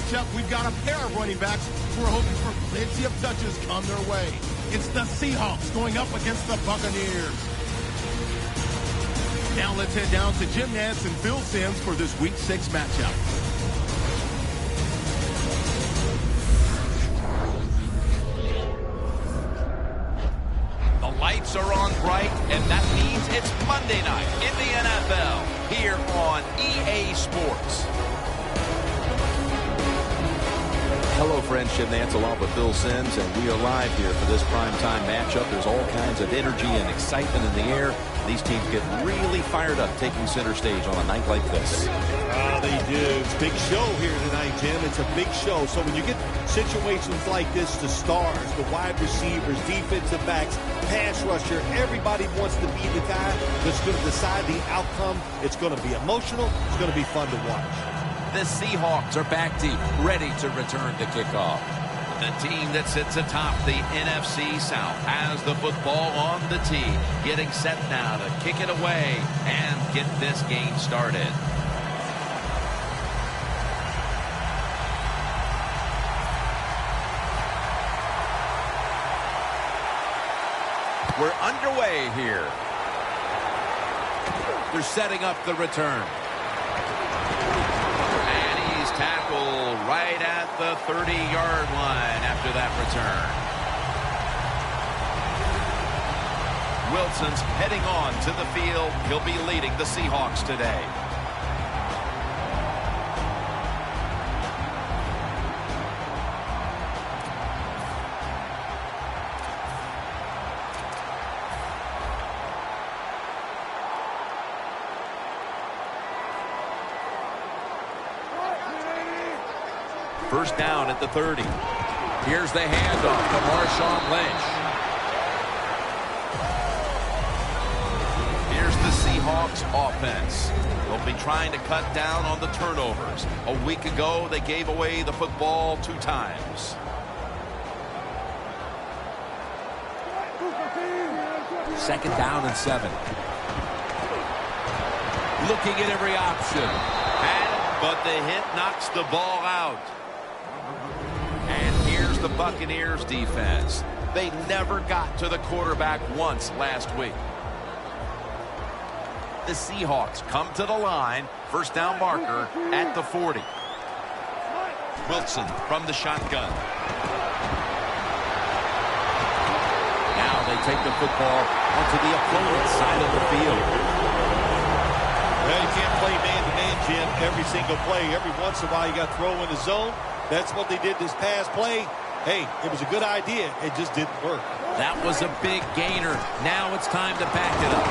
matchup, we've got a pair of running backs who are hoping for plenty of touches come their way. It's the Seahawks going up against the Buccaneers. Now let's head down to Jim Nantz and Phil Simms for this Week 6 matchup. The lights are on bright, and that means it's Monday night in the NFL here on EA Sports. Hello, friends. Jim Nantz along with Phil Simms, and we are live here for this primetime matchup. There's all kinds of energy and excitement in the air. These teams get really fired up taking center stage on a night like this. They do. It's a big show here tonight, Jim. It's a big show. So when you get situations like this, the stars, the wide receivers, defensive backs, pass rusher, everybody wants to be the guy that's going to decide the outcome. It's going to be emotional. It's going to be fun to watch. The Seahawks are back deep, ready to return the kickoff. The team that sits atop the NFC South has the football on the tee, getting set now to kick it away and get this game started. We're underway here. They're setting up the return. Tackle right at the 30-yard line after that return. Wilson's heading on to the field. He'll be leading the Seahawks today. First down at the 30. Here's the handoff to Marshawn Lynch. Here's the Seahawks offense. They'll be trying to cut down on the turnovers. A week ago, they gave away the football 2 times. Second down and 7. Looking at every option. But the hit knocks the ball out. And here's the Buccaneers defense. They never got to the quarterback once last week. The Seahawks come to the line. First down marker at the 40. Wilson from the shotgun. Now they take the football onto the opponent's side of the field. Well, you can't play man-to-man, Jim, every single play. Every once in a while, you got to throw in the zone. That's what they did this past play. Hey, it was a good idea. It just didn't work. That was a big gainer. Now it's time to back it up.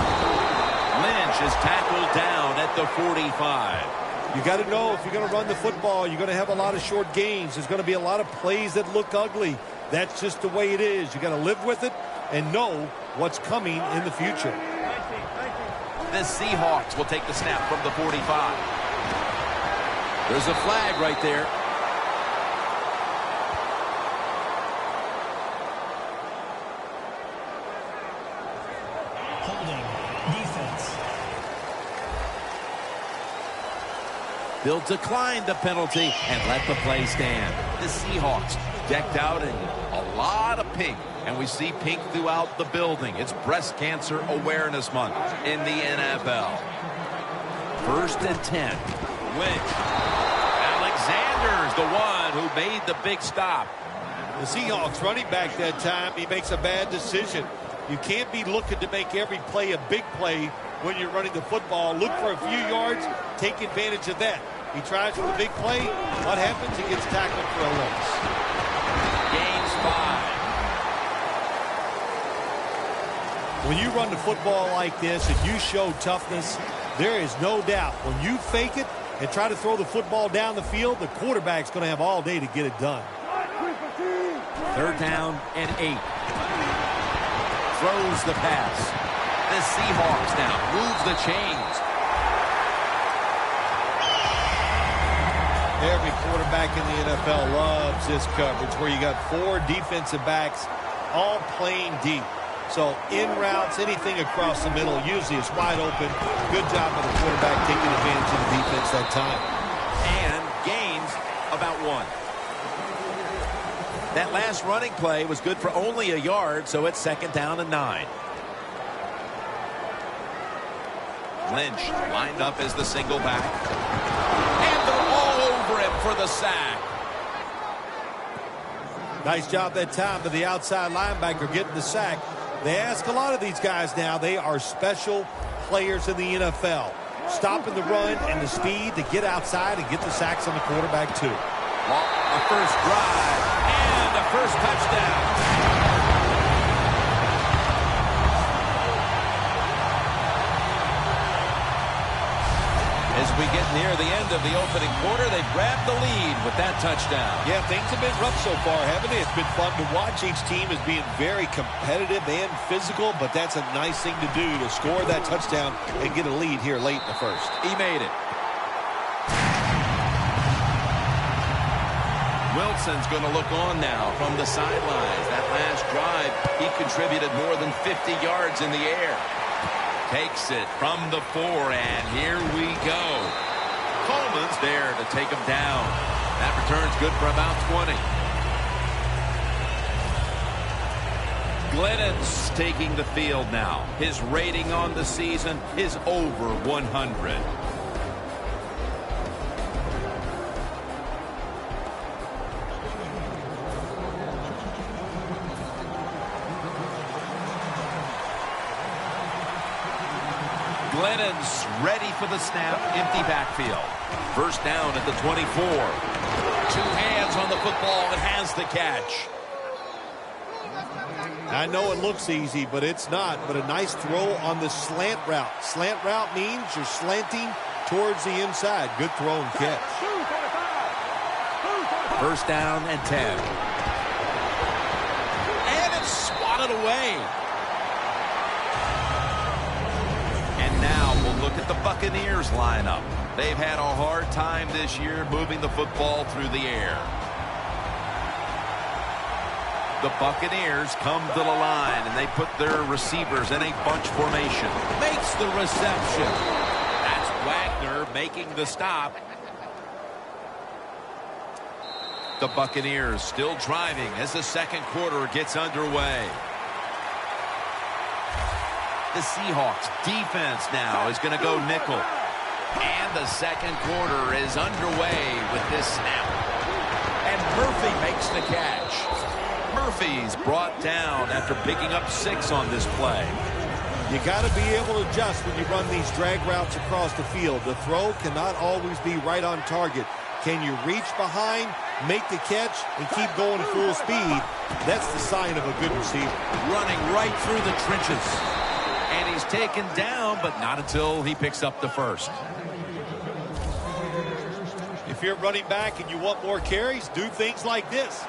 Lynch is tackled down at the 45. You got to know if you're going to run the football, you're going to have a lot of short gains. There's going to be a lot of plays that look ugly. That's just the way it is. You got to live with it and know what's coming in the future. The Seahawks will take the snap from the 45. There's a flag right there. Holding defense. They'll decline the penalty and let the play stand. The Seahawks decked out in a lot of pink. And we see pink throughout the building. It's Breast Cancer Awareness Month in the NFL. First and 10. Lynch. Alexander's the one who made the big stop. The Seahawks running back that time, he makes a bad decision. You can't be looking to make every play a big play when you're running the football. Look for a few yards. Take advantage of that. He tries for the big play. What happens? He gets tackled for a loss. Gains 5. When you run the football like this and you show toughness, there is no doubt when you fake it and try to throw the football down the field, the quarterback's going to have all day to get it done. Third down and 8. Throws the pass. The Seahawks now move the chains. Every quarterback in the NFL loves this coverage where you got 4 defensive backs all playing deep. So in routes, anything across the middle, usually it's wide open. Good job by the quarterback taking advantage of the defense that time. And gains about 1. That last running play was good for only a yard, so it's 2nd down and 9. Lynch lined up as the single back. And they're all over him for the sack. Nice job that time to the outside linebacker getting the sack. They ask a lot of these guys now. They are special players in the NFL. Stopping the run and the speed to get outside and get the sacks on the quarterback too. A first drive and a first touchdown. As we get near the end of the opening quarter, they've grabbed the lead with that touchdown. Yeah, things have been rough so far, haven't they? It's been fun to watch. Each team is being very competitive and physical, but that's a nice thing to do, to score that touchdown and get a lead here late in the first. He made it. Wilson's going to look on now from the sidelines. That last drive, he contributed more than 50 yards in the air. Takes it from the 4, and here we go. Coleman's there to take him down. That return's good for about 20. Glennon's taking the field now. His rating on the season is over 100. Glennon's ready for the snap. Empty backfield. First down at the 24. 2 hands on the football and has the catch. I know it looks easy, but it's not. But a nice throw on the slant route. Slant route means you're slanting towards the inside. Good throw and catch. First down and 10. And it's swatted away. Now we'll look at the Buccaneers lineup. They've had a hard time this year moving the football through the air. The Buccaneers come to the line, and they put their receivers in a bunch formation. Makes the reception. That's Wagner making the stop. The Buccaneers still driving as the second quarter gets underway. The Seahawks defense now is going to go nickel. And the second quarter is underway with this snap. And Murphy makes the catch. Murphy's brought down after picking up 6 on this play. You got to be able to adjust when you run these drag routes across the field. The throw cannot always be right on target. Can you reach behind, make the catch, and keep going full speed? That's the sign of a good receiver. Running right through the trenches. And he's taken down, but not until he picks up the first. If you're running back and you want more carries, do things like this.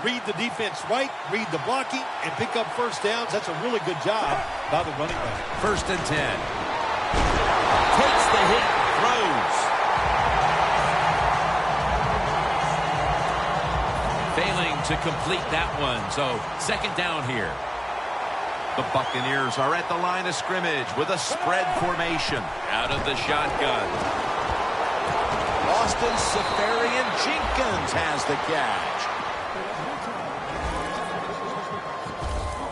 Read the defense right, read the blocking, and pick up first downs. That's a really good job by the running back. First and 10. Takes the hit, throws. Failing to complete that one, so second down here. The Buccaneers are at the line of scrimmage with a spread formation. Out of the shotgun. Austin Seferian-Jenkins has the catch.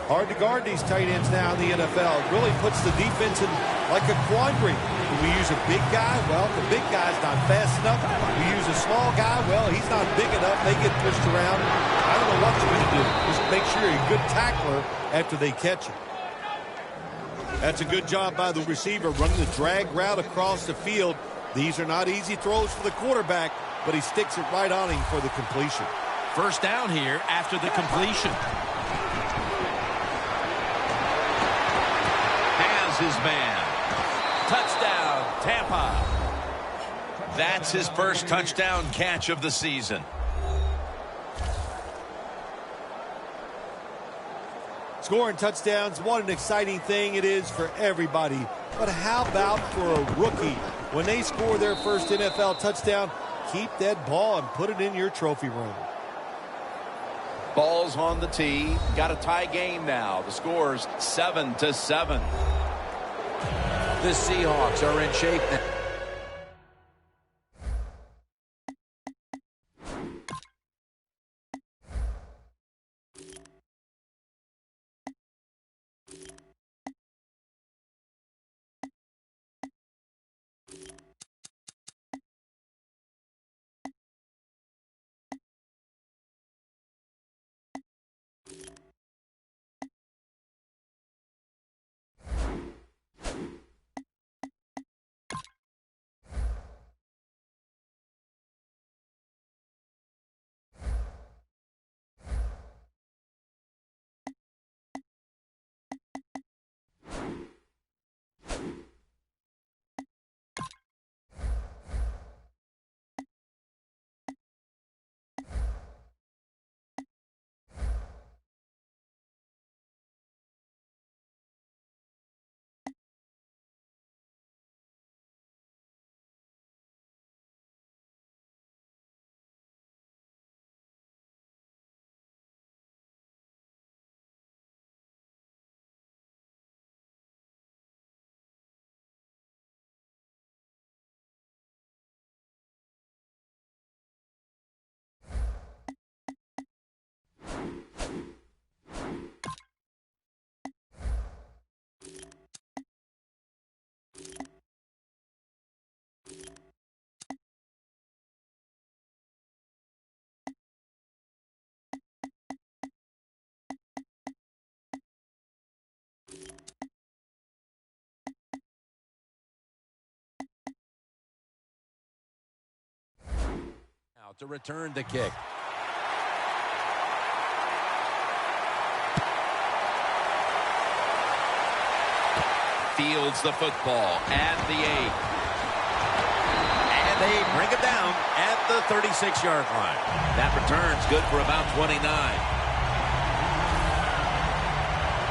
Hard to guard these tight ends now in the NFL. It really puts the defense in like a quandary. Do we use a big guy? Well, the big guy's not fast enough. We use a small guy. Well, he's not big enough. They get pushed around. I don't know what you're going to do. Just make sure you're a good tackler after they catch you. That's a good job by the receiver running the drag route across the field. These are not easy throws for the quarterback, but he sticks it right on him for the completion. First down here after the completion. Has his man. Touchdown, Tampa. That's his first touchdown catch of the season. Scoring touchdowns, what an exciting thing it is for everybody. But how about for a rookie? When they score their first NFL touchdown, keep that ball and put it in your trophy room. Ball's on the tee. Got a tie game now. The score's 7-7. The Seahawks are in shape now. to return the kick. Fields the football at the 8. And they bring it down at the 36-yard line. That return's good for about 29.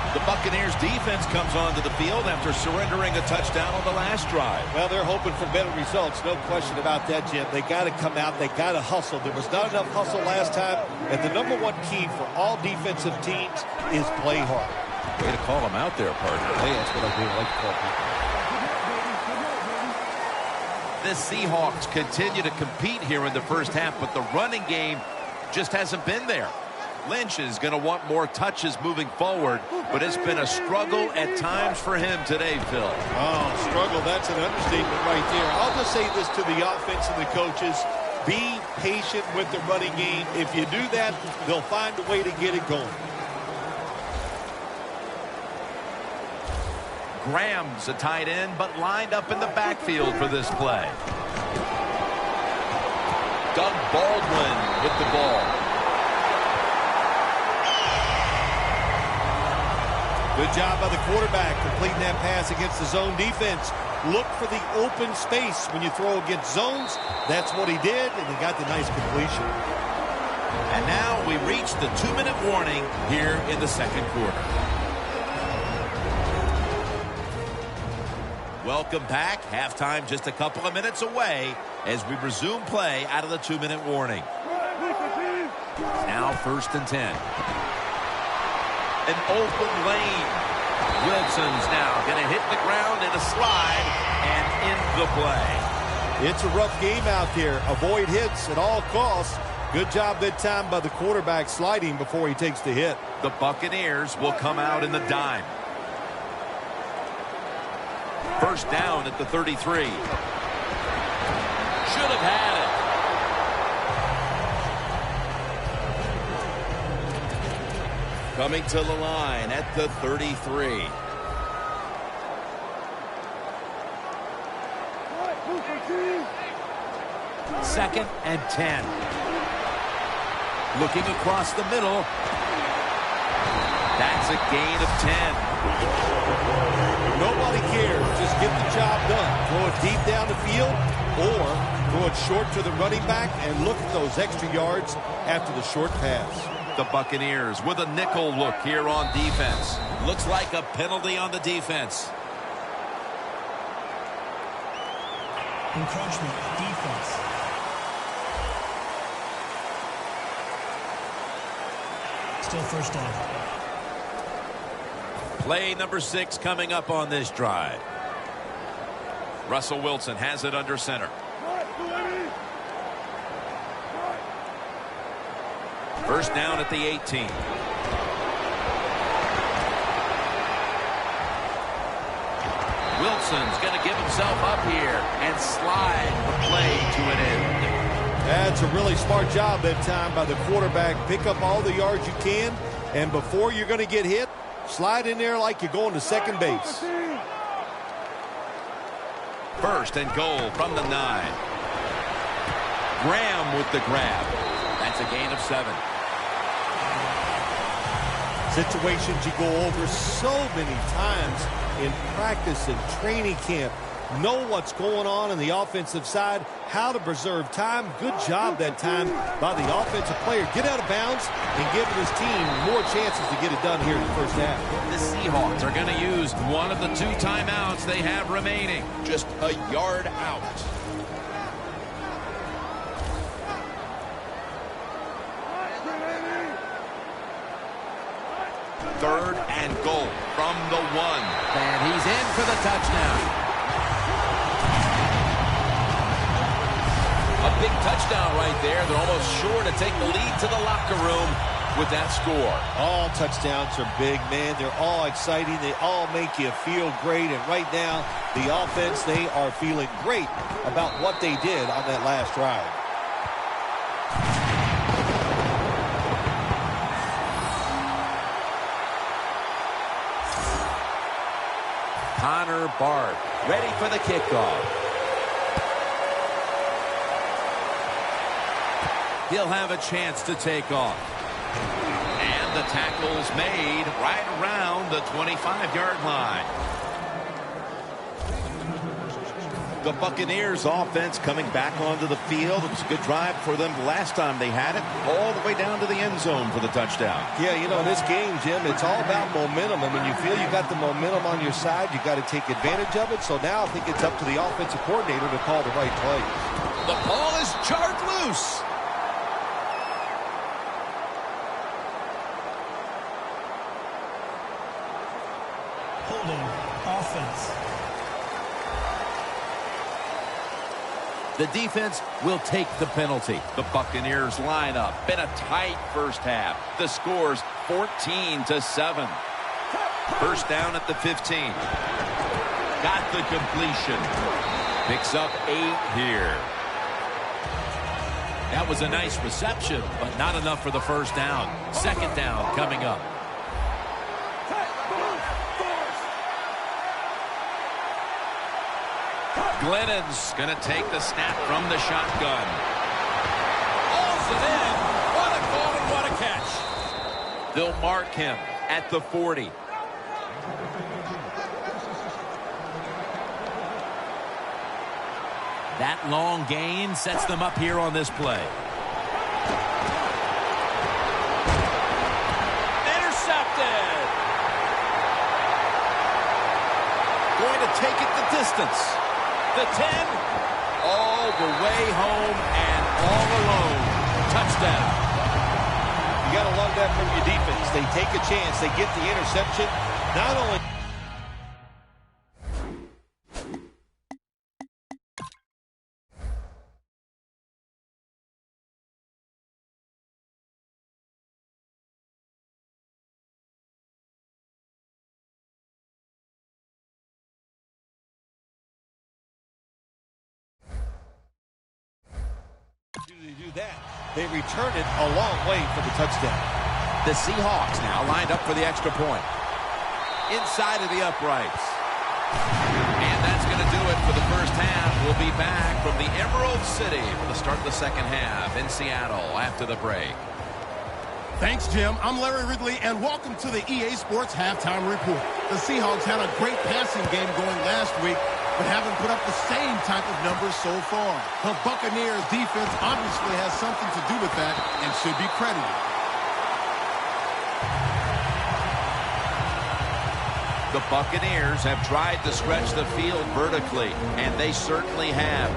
The Buccaneers defense comes onto the field after surrendering a touchdown on the last drive. Well, they're hoping for better results. No question about that, Jim. They got to come out. They got to hustle. There was not enough hustle last time. And the number one key for all defensive teams is play hard. Way to call him out there, partner. Hey, that's what I do. I like to call people. The Seahawks continue to compete here in the first half, but the running game just hasn't been there. Lynch is going to want more touches moving forward, but it's been a struggle at times for him today, Phil. Oh, struggle, that's an understatement right there. I'll just say this to the offense and the coaches. Be patient with the running game. If you do that, they'll find a way to get it going. Graham's a tight end, but lined up in the backfield for this play. Doug Baldwin with the ball. Good job by the quarterback completing that pass against the zone defense. Look for the open space when you throw against zones. That's what he did, and he got the nice completion. And now we reach the 2-minute warning here in the second quarter. Welcome back. Halftime just a couple of minutes away as we resume play out of the 2-minute warning. Now 1st and 10. An open lane. Wilson's now going to hit the ground in a slide and in the play. It's a rough game out there. Avoid hits at all costs. Good job that time by the quarterback sliding before he takes the hit. The Buccaneers will come out in the dime. 1st down at the 33. Should have had it. Coming to the line at the 33. Second and 10. Looking across the middle. That's a gain of 10. Nobody cares. Just get the job done. Throw it deep down the field or throw it short to the running back and look at those extra yards after the short pass. The Buccaneers with a nickel look here on defense. Looks like a penalty on the defense. Encroachment, defense. Still 1st down. Play number 6 coming up on this drive. Russell Wilson has it under center. 1st down at the 18. Wilson's going to give himself up here and slide the play to an end. That's a really smart job that time by the quarterback. Pick up all the yards you can, and before you're going to get hit, slide in there like you're going to second base. 1st and goal from the 9. Graham with the grab. That's a gain of 7. Situations you go over so many times in practice and training camp. Know what's going on the offensive side, how to preserve time. Good job that time by the offensive player. Get out of bounds and give his team more chances to get it done here in the first half. The Seahawks are going to use one of the 2 timeouts they have remaining. Just a yard out. 3rd and goal from the 1. And he's in for the touchdown. A big touchdown right there. They're almost sure to take the lead to the locker room with that score. All touchdowns are big, man. They're all exciting. They all make you feel great. And right now, the offense, they are feeling great about what they did on that last drive. Connor Bard ready for the kickoff. He'll have a chance to take off. And the tackle's made right around the 25-yard line. The Buccaneers offense coming back onto the field. It was a good drive for them last time they had it, all the way down to the end zone for the touchdown. Yeah, you know, this game, Jim, it's all about momentum. And when you feel you got the momentum on your side, you got to take advantage of it. So now I think it's up to the offensive coordinator to call the right play. The ball is charged loose. Holding offense. The defense will take the penalty. The Buccaneers line up in a tight first half. The score's 14-7. First down at the 15. Got the completion. Picks up 8 here. That was a nice reception, but not enough for the first down. Second down coming up. Glennon's going to take the snap from the shotgun. Hauls it in. What a goal and what a catch. They'll mark him at the 40. That long gain sets them up here on this play. Intercepted. Going to take it the distance. The 10, all the way home and all alone. Touchdown. You got to love that from your defense. They take a chance. They get the interception. Not only... do that, they return it a long way for the touchdown. The Seahawks now lined up for the extra point. Inside of the uprights. And that's going to do it for the first half. We'll be back from the Emerald City for the start of the second half in Seattle after the break. Thanks, Jim. I'm Larry Ridley, and welcome to the EA Sports Halftime Report. The Seahawks had a great passing game going last week, but haven't put up the same type of numbers so far. The Buccaneers defense obviously has something to do with that and should be credited. The Buccaneers have tried to stretch the field vertically, and they certainly have.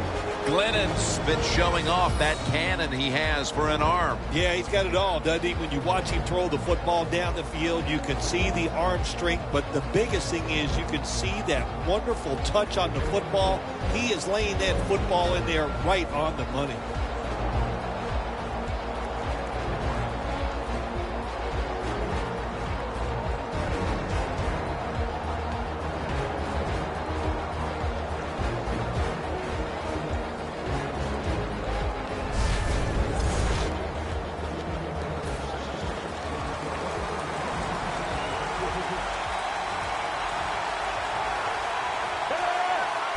Glennon's been showing off that cannon he has for an arm. Yeah, he's got it all, doesn't he? When you watch him throw the football down the field, you can see the arm strength, but the biggest thing is you can see that wonderful touch on the football. He is laying that football in there right on the money.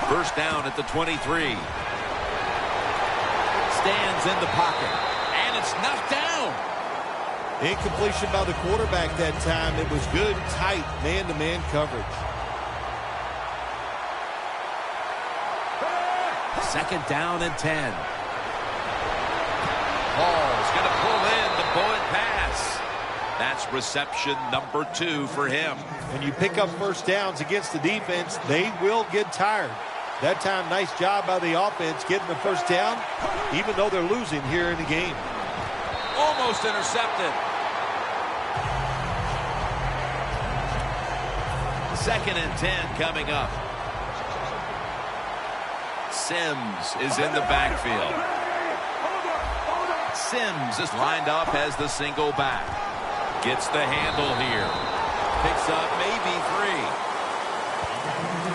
First down at the 23. Stands in the pocket. And it's knocked down. Incompletion by the quarterback that time. It was good, tight, man-to-man coverage. Second down and 10. Hall's going to pull in the bullet pass. That's reception number 2 for him. When you pick up first downs against the defense, they will get tired. That time, nice job by the offense getting the first down, even though they're losing here in the game. Almost intercepted. Second and 10 coming up. Sims is in the backfield. Sims is lined up as the single back. Gets the handle here. Picks up maybe 3.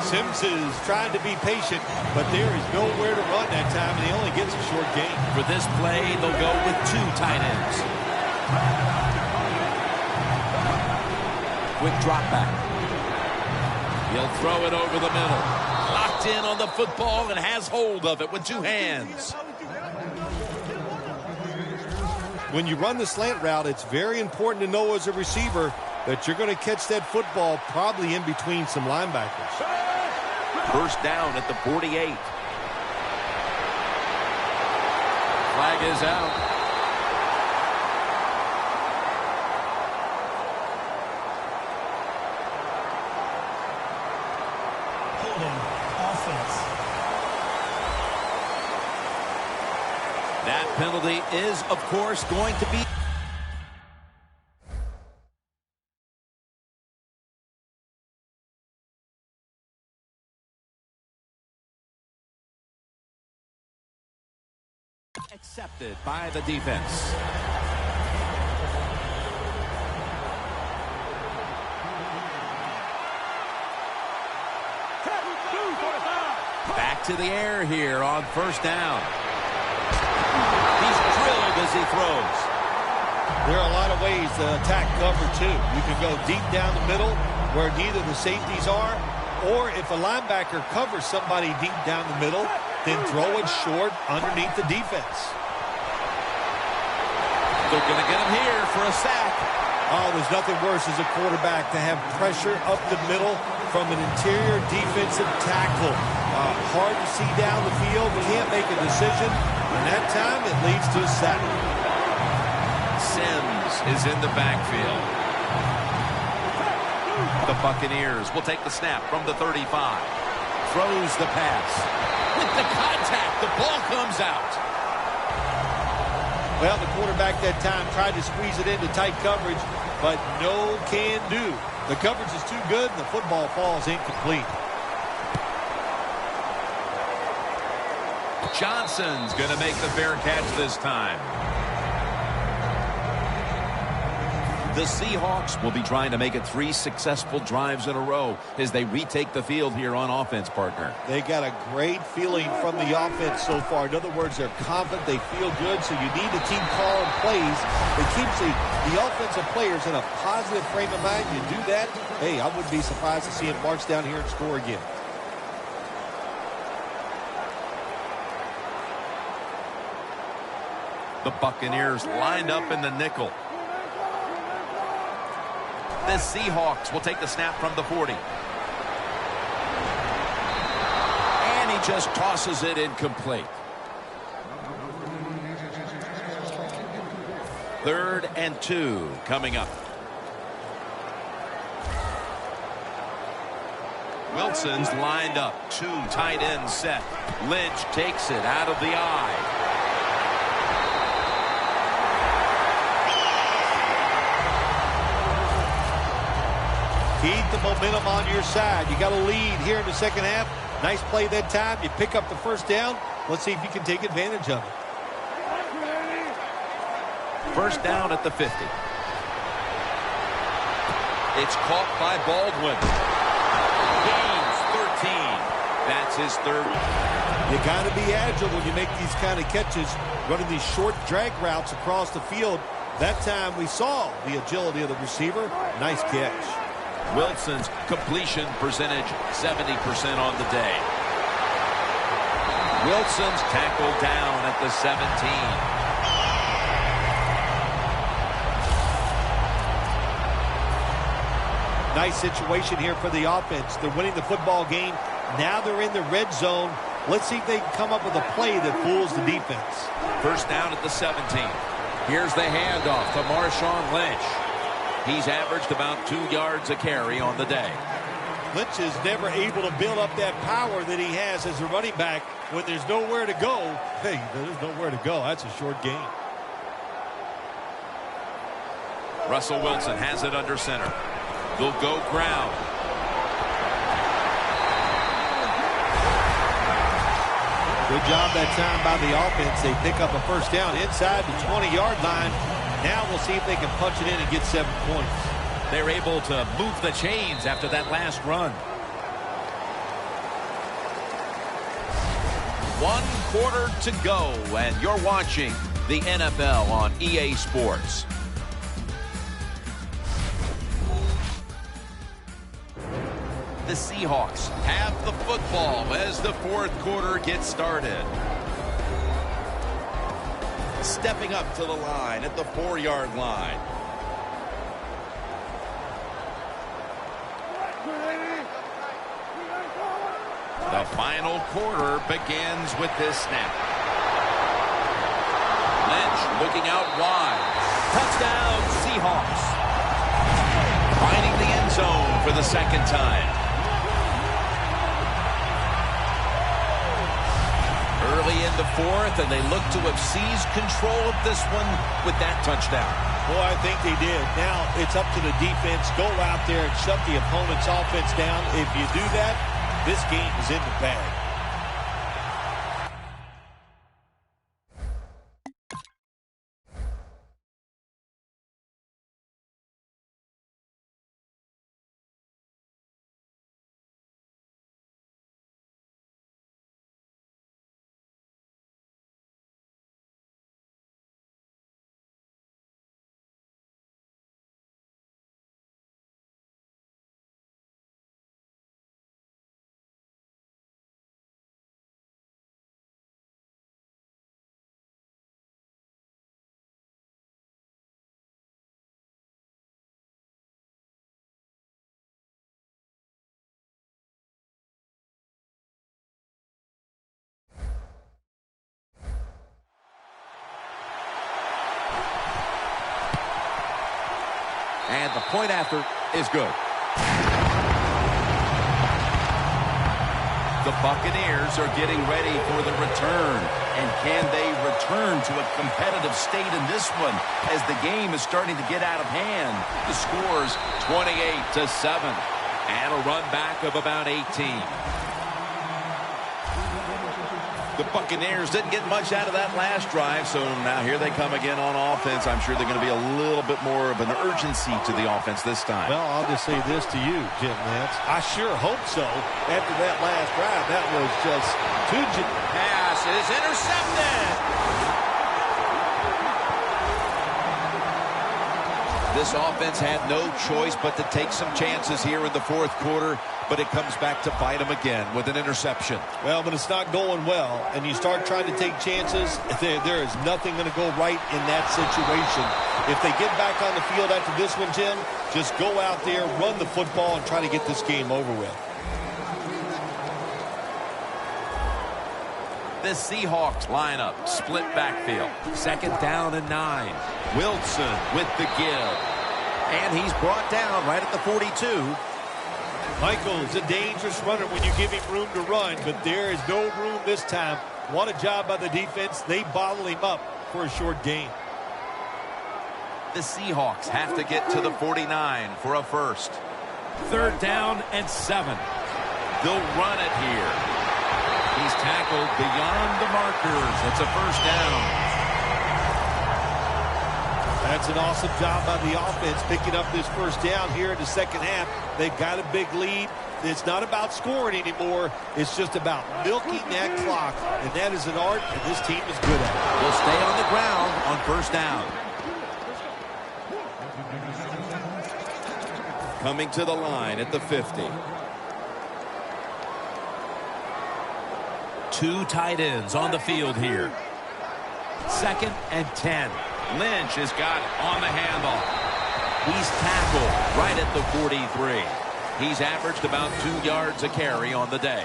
Sims is trying to be patient, but there is nowhere to run that time, and he only gets a short gain. For this play, they'll go with 2 tight ends. Quick drop back. He'll throw it over the middle. Locked in on the football and has hold of it with 2 hands. When you run the slant route, it's very important to know as a receiver that you're going to catch that football probably in between some linebackers. First down at the 48. Flag is out. Holding offense. That penalty is, of course, going to be accepted by the defense. Back to the air here on first down. He's drilled as he throws. There are a lot of ways to attack cover, too. You can go deep down the middle where neither the safeties are, or if a linebacker covers somebody deep down the middle, then throw it short underneath the defense. They're going to get him here for a sack. Oh, there's nothing worse as a quarterback to have pressure up the middle from an interior defensive tackle. Hard to see down the field, can't make a decision, and that time it leads to a sack. Sims is in the backfield. The Buccaneers will take the snap from the 35. Throws the pass. With the contact, the ball comes out. Well, the quarterback that time tried to squeeze it into tight coverage, but no can do. The coverage is too good, and the football falls incomplete. Johnson's going to make the fair catch this time. The Seahawks will be trying to make it 3 successful drives in a row as they retake the field here on offense, partner. They got a great feeling from the offense so far. In other words, they're confident, they feel good, so you need to keep calling plays that keeps the offensive players in a positive frame of mind. You do that, hey, I wouldn't be surprised to see them march down here and score again. The Buccaneers lined up in the nickel. The Seahawks will take the snap from the 40. And he just tosses it incomplete. 3rd and 2 coming up. Wilson's lined up. 2 tight ends set. Lynch takes it out of the eye. Keep the momentum on your side. You got a lead here in the second half. Nice play that time. You pick up the first down. Let's see if you can take advantage of it. First down at the 50. It's caught by Baldwin. Gains 13. That's his 3rd. You got to be agile when you make these kind of catches, running these short drag routes across the field. That time we saw the agility of the receiver. Nice catch. Wilson's completion percentage 70% on the day. Wilson's tackled down at the 17. Nice situation here for the offense. They're winning the football game. Now they're in the red zone. Let's see if they can come up with a play that fools the defense. First down at the 17. Here's the handoff to Marshawn Lynch. He's averaged about 2 yards a carry on the day. Lynch is never able to build up that power that he has as a running back when there's nowhere to go. Hey, there's nowhere to go. That's a short game. Russell Wilson has it under center. They'll go ground. Good job that time by the offense. They pick up a first down inside the 20-yard line. Now we'll see if they can punch it in and get 7 points. They're able to move the chains after that last run. 1 quarter to go, and you're watching the NFL on EA Sports. The Seahawks have the football as the 4th quarter gets started. stepping up to the line at the 4-yard line. The final quarter begins with this snap. Lynch looking out wide. Touchdown, Seahawks. Finding the end zone for the second time. Early in the fourth, and they look to have seized control of this one with that touchdown. Boy, I think they did. Now it's up to the defense. Go out there and shut the opponent's offense down. If you do that, this game is in the bag. And the point after is good. The Buccaneers are getting ready for the return. And can they return to a competitive state in this one as the game is starting to get out of hand? The score's 28-7. And a run back of about 18. The Buccaneers didn't get much out of that last drive, so now here they come again on offense. I'm sure they're going to be a little bit more of an urgency to the offense this time. Well, I'll just say this to you, Jim Nance. I sure hope so. After that last drive, that was just too... Pass is intercepted. This offense had no choice but to take some chances here in the fourth quarter, but it comes back to bite them again with an interception. Well, but it's not going well, and you start trying to take chances, there is nothing going to go right in that situation. If they get back on the field after this one, Jim, just go out there, run the football, and try to get this game over with. The Seahawks lineup, split backfield. 2nd down and 9. Wilson with the give. And he's brought down right at the 42. Michael's a dangerous runner when you give him room to run, but there is no room this time. What a job by the defense. They bottle him up for a short gain. The Seahawks have to get to the 49 for a first. 3rd down and 7. They'll run it here. He's tackled beyond the markers. It's a first down. That's an awesome job by the offense picking up this first down here in the second half. They've got a big lead. It's not about scoring anymore. It's just about milking that clock, and that is an art, and this team is good at it. They'll stay on the ground on first down. Coming to the line at the 50. 2 tight ends on the field here. 2nd and 10. Lynch has got on the handle. He's tackled right at the 43. He's averaged about 2 yards a carry on the day.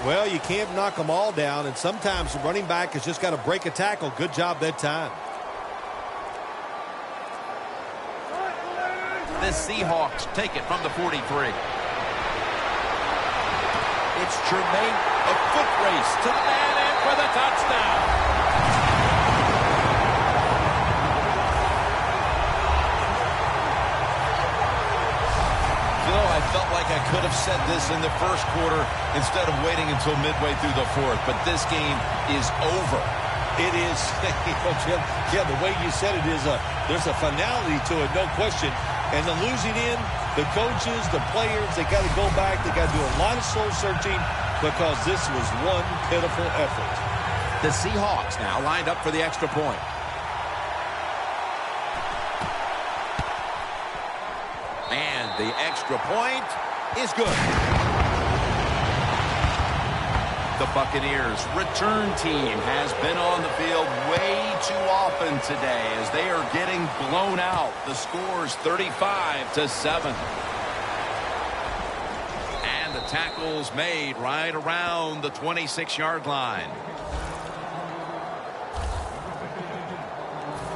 Well, you can't knock them all down, and sometimes the running back has just got to break a tackle. Good job that time. The Seahawks take it from the 43. It's Tremaine, a foot race to the man in for the touchdown. You know, I felt like I could have said this in the first quarter instead of waiting until midway through the fourth, but this game is over. It is, Jim, yeah, the way you said it is, there's a finality to it, no question. And the losing end, the coaches, the players, they got to go back. They got to do a lot of soul searching because this was one pitiful effort. The Seahawks now lined up for the extra point. And the extra point is good. The Buccaneers return team has been on the field way too often today as they are getting blown out. The score's 35-7. And the tackle's made right around the 26-yard line.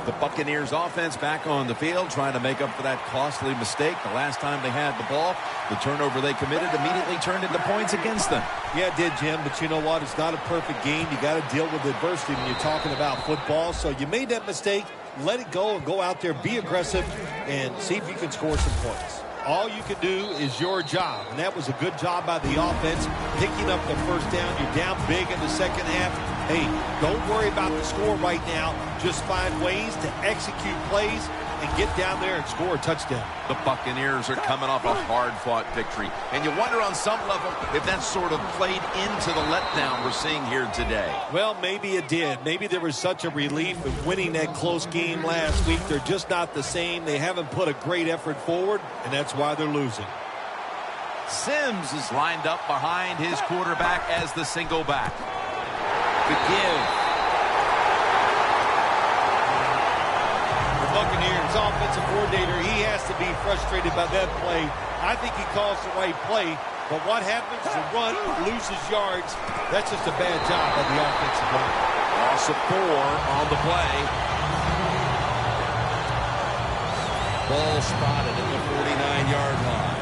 The Buccaneers offense back on the field trying to make up for that costly mistake. The last time they had the ball, the turnover they committed immediately turned into points against them. Yeah, it did, Jim, but you know what? It's not a perfect game. You got to deal with adversity when you're talking about football. So you made that mistake, let it go and go out there, be aggressive, and see if you can score some points. All you can do is your job, and that was a good job by the offense, picking up the first down. You're down big in the second half. Hey, don't worry about the score right now. Just find ways to execute plays and get down there and score a touchdown. The Buccaneers are coming off a hard-fought victory, and you wonder on some level if that sort of played into the letdown we're seeing here today. Well, maybe it did. Maybe there was such a relief of winning that close game last week. They're just not the same. They haven't put a great effort forward, and that's why they're losing. Sims is lined up behind his quarterback as the single back. The give. The Buccaneers offensive coordinator, he has to be frustrated by that play. I think he calls the right play, but what happens is a run loses yards. That's just a bad job by the offensive line. Loss of 4 on the play. Ball spotted at the 49-yard line.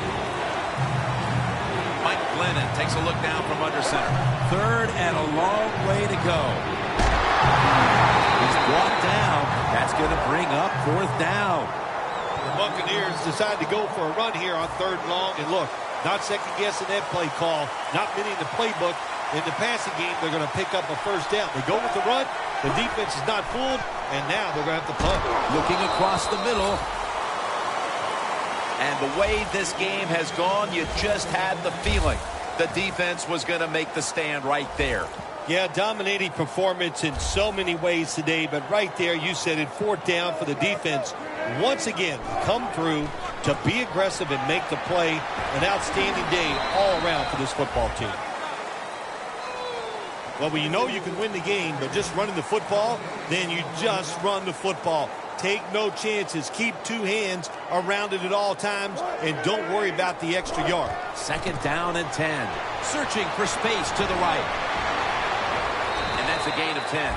Mike Glennon takes a look down from under center. 3rd and a long way to go. He's brought down. That's going to bring up 4th down. The Buccaneers decide to go for a run here on 3rd and long. And look, not second-guessing that play call. Not many in the playbook. In the passing game, they're going to pick up a first down. They go with the run. The defense is not fooled. And now they're going to have to punt. Looking across the middle. And the way this game has gone, you just had the feeling the defense was going to make the stand right there. Yeah, dominating performance in so many ways today, but right there, you said it, 4th down for the defense. Once again, come through to be aggressive and make the play. An outstanding day all around for this football team. Well, when you know you can win the game, but just running the football, then you just run the football. Take no chances. Keep 2 hands around it at all times, and don't worry about the extra yard. 2nd down and 10. Searching for space to the right. And that's a gain of 10.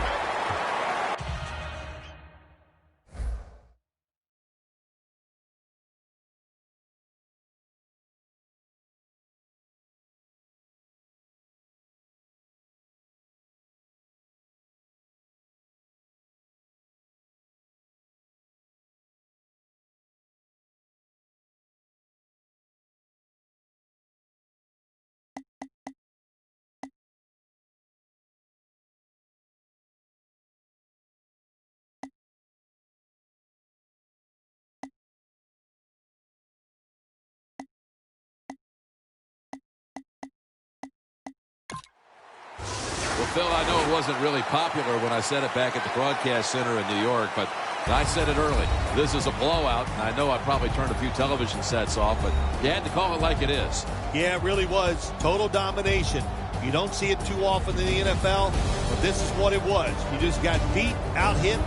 Well, Phil, I know it wasn't really popular when I said it back at the broadcast center in New York, but I said it early. This is a blowout, and I know I probably turned a few television sets off, but you had to call it like it is. Yeah, it really was. Total domination. You don't see it too often in the NFL, but this is what it was. You just got beat, out-hit,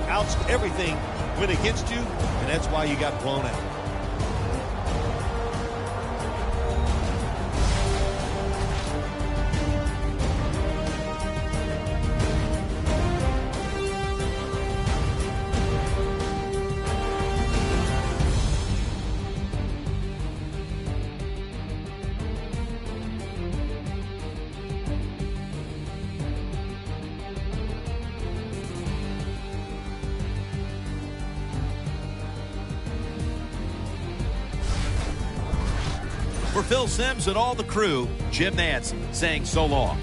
everything went against you, and that's why you got blown out. For Phil Simms and all the crew, Jim Nantz saying so long.